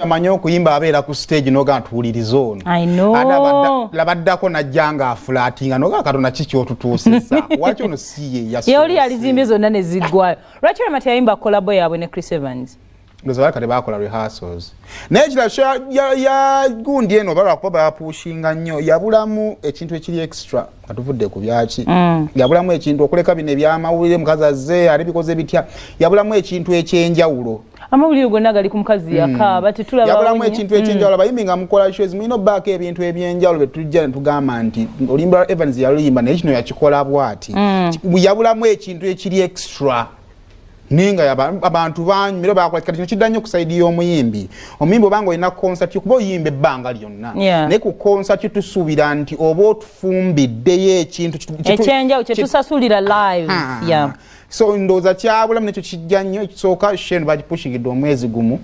Manyo kuyimba abeera ku stage noga ntuliriza ono. I know. Labaddako najjanga afulatinga noga katona kiki otutuusizza. Waki ono siye yaso. Yoli alizimbe zonna ne ziggwayo. Lwaki Mati yayimba collabo yaabwe ne Chris Evans? Ndoza kati bakola rehearsals. Naye kira ya gundi eno baba kuba bapushinga nnyo yabulamu ekintu ekiri extra katuvudde ku byaki. Yabulamu ekintu okuleka bine byamawulire mukazaze ali bikoze bitya. Yabulamu ekintu ekyenjawulo. Amawulire gonna gali ku mukazi yakaaba tetulaba. Yabulamu ekintu ekyenjawulo bayimbinga mukola shows muino back ebintu ebyenjawulo betujja ntugamba nti Olimba Evans yalimba naye kino yakikola bwati. Yabulamu ekintu ekiri extra. Ninga abantu banyumira bakola kati kino kiddanyo kusaidia omuyimbi. Omuyimbi obanga olina concert kuba oyimbe ebbanga lyonna. Ne ku concert tusuubira nti oba otufumbiddeyo ekintu ekyenjawulo kye tusasulira live. So ndoza kyabulamu nekyo kijja nnyo ekisooka Shane bagipushingidde omwezi gumu.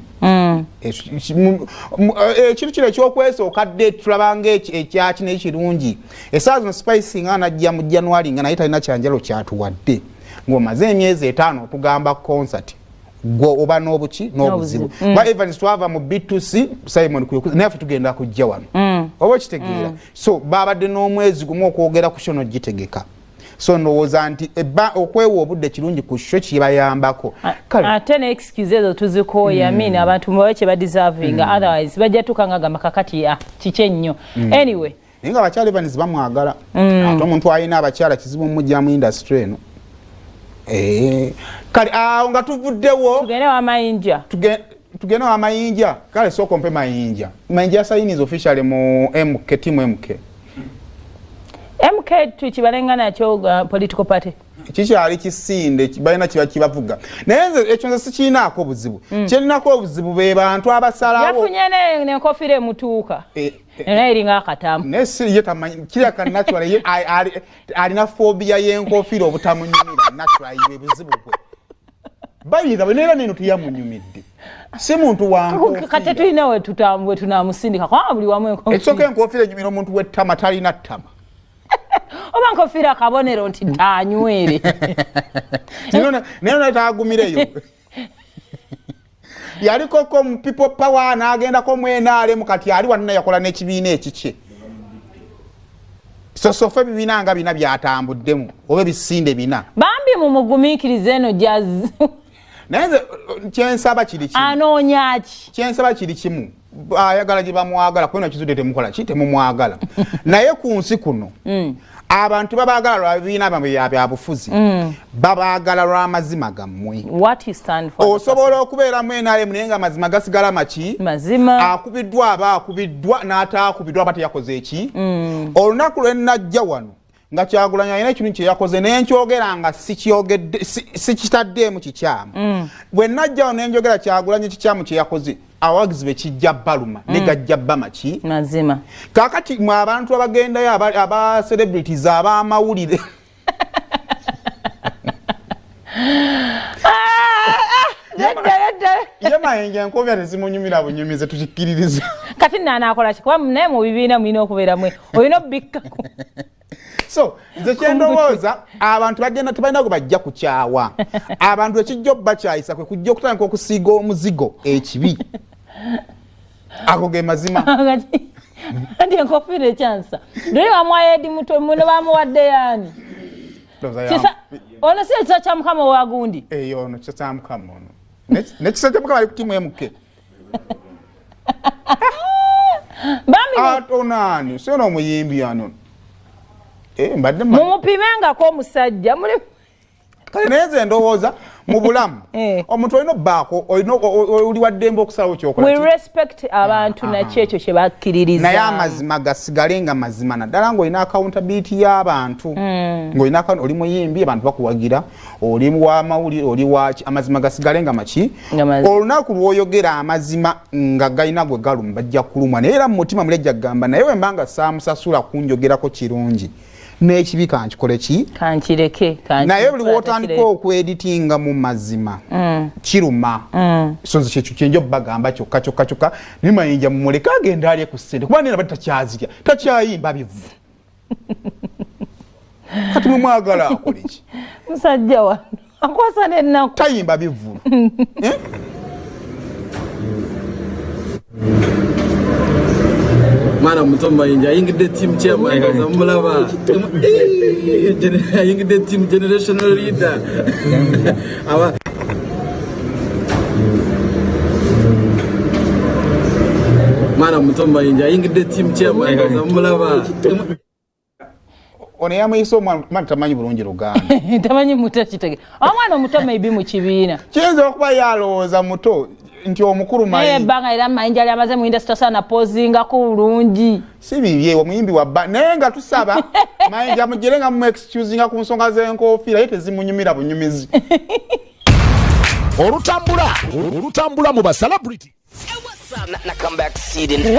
ekintu kino ekyokwesooka dde tulabanga ekyaki n'ekirungi essaawa zino spice nga najja mu January nga naye talina kyanjalo kyatuwadde ng'omaze emyezi 5 tugamba concert gwo oba n'obuki n'obuzibu ba Evans twava mu B2C Simon naffe tugenda kujja wano oba okitegeera so babadde n'omwezi gumu okwogera ku kyo n'ogitegeka so ndowooza nti okwewa obudde kirungi ku kyo kibayambako ate ne excuse ezo tuzikooya abantu mubawe kye badeservinga otherwise bajja tukangagamba kakati kiki ennyo anyway naye nga abakyala Evans bamwagala ate omuntu alina abakyala kizibu mujja mu industry eno kale nga tuvuddewo tugende wa Mayinja kale soko mpe Mayinja yasayiniza officially mu MK team MK tukibalenga nakyo political party kikyali kisinde balina kiba kibavuga naye ekyo nze sikiinaako obuzibu kyeninako obuzibu be bantu abasalawo yafunye nenkofira emutuuka era eringa akatamu nesi ye tamanyi kiriya ka natural alina phobia y'enkofira obutamunyumira natural ye buzibu bwe bayira benera neno tuyamunyumidde si muntu wangu kate tulina we tutambwe tunamusindika kwa buli wamu enkofira ekyoke enkofira nyumira omuntu w'ettama talina ttama oba nkofira kabonero nti tanywere naye natagumireyo yalikoko mu people power n'agendako mwenale mukati ali wanna yakola n'ekibiina ekikye sosofe bibiina nga bina byatambuddemu oba bisinde bina bambi mu mugumiikiriza eno jazz naye kyensaba kiri kimu anoonyaki kyensaba kiri kimu ayagala gye bamwagala kwena kizudde temukola ki temumwagala naye ku nsi kuno abantu babaagala lwa bibiina bya bufuzi babaagala lwa mazima gammwe osobola okubeera mwenaalemu naye nga amazima gasigala maki akubiddwa aba akubiddwa n'ataakubiddwa aba teyakoze eki olunaku lwe nnajja wano nga Kyagulanyi alina ekintu kye yakoze nenkyogera nga sikitaddeemu kikyamu bwe nnajja wano nenjogera Kyagulanyi kikyamu kye yakoze awagizi be kijja baluma ne gajja bamaki mazima kakati mu abantu abagendayo aba celebrities ab'amawulire ye Mayinja enkofira tezimunyumira bunyumize tukikkiririza kati nanakola kikuba naye mu bibiina mulina okubeeramu olina obikkako so nze kyendowooza abantu bagenda tebalina gwe bajja kukyawa abantu ekijja bakyayisa kwe kujja okutandika okusiiga omuzigo ekibi ago ge mazima kati enkofira ekyansa doli wamwayedi muto muno bamuwadde yaani ono si ekisa kya Mukama wagundi ono kisa kya Mukama ono nekisa kya Mukama ali ku tiimu MK atonani sio omuyimbi ano mbadde mumupimengako omusajja muli kale neze ndowooza mu bulamu omuntu olina obbaako oli waddembe okusalawo kyokola we respect abantu nakyo ekyo kye bakkiririza naye amazima gasigale nga mazima naddala ng'olina accountability y'abantu ng'olina oli muyimbi abantu bakuwagira oli wamawulire oli waki amazima gasigale nga maki olunaku lw'oyogera amazima nga galina gwe galuma bajja kulumwa naye era mu mutima mulejja kugamba naye we mbanga saamusasula kunjogerako kirungi n'ekibi kankikole ki kankireke naye buli wotandika okweditinga mu mazima kiruma so nze kyekyo kyenjo bagamba kyokka naye Mayinja mumuleke agenda alye ku ssente kuba nina bati takyazirya takyayimba bivu kati mumwagala akole ki musajja wano akwasa n'ennaku tayimba bivu Mana muto Mayinja ayingidde team chairman zamulaba ayingidde team generational leader aba Mana muto Mayinja ayingidde team chairman zamulaba ono yamuyisa omwana tamanyi bulungi Luganda tamanyi muto kitege omwana omuto maybe mu kibiina kiyinza okuba yalowooza muto nti omukulu banga era Mayinja lyamaze mu industry sana pozinga ku bulungi si bibye omuyimbi wabba naye nga tusaba Mayinja mugere nga mu excusinga ku nsonga z'enkofiira ye tezimunyumira bunyumizi olutambula mu ba celebrity na comeback seeding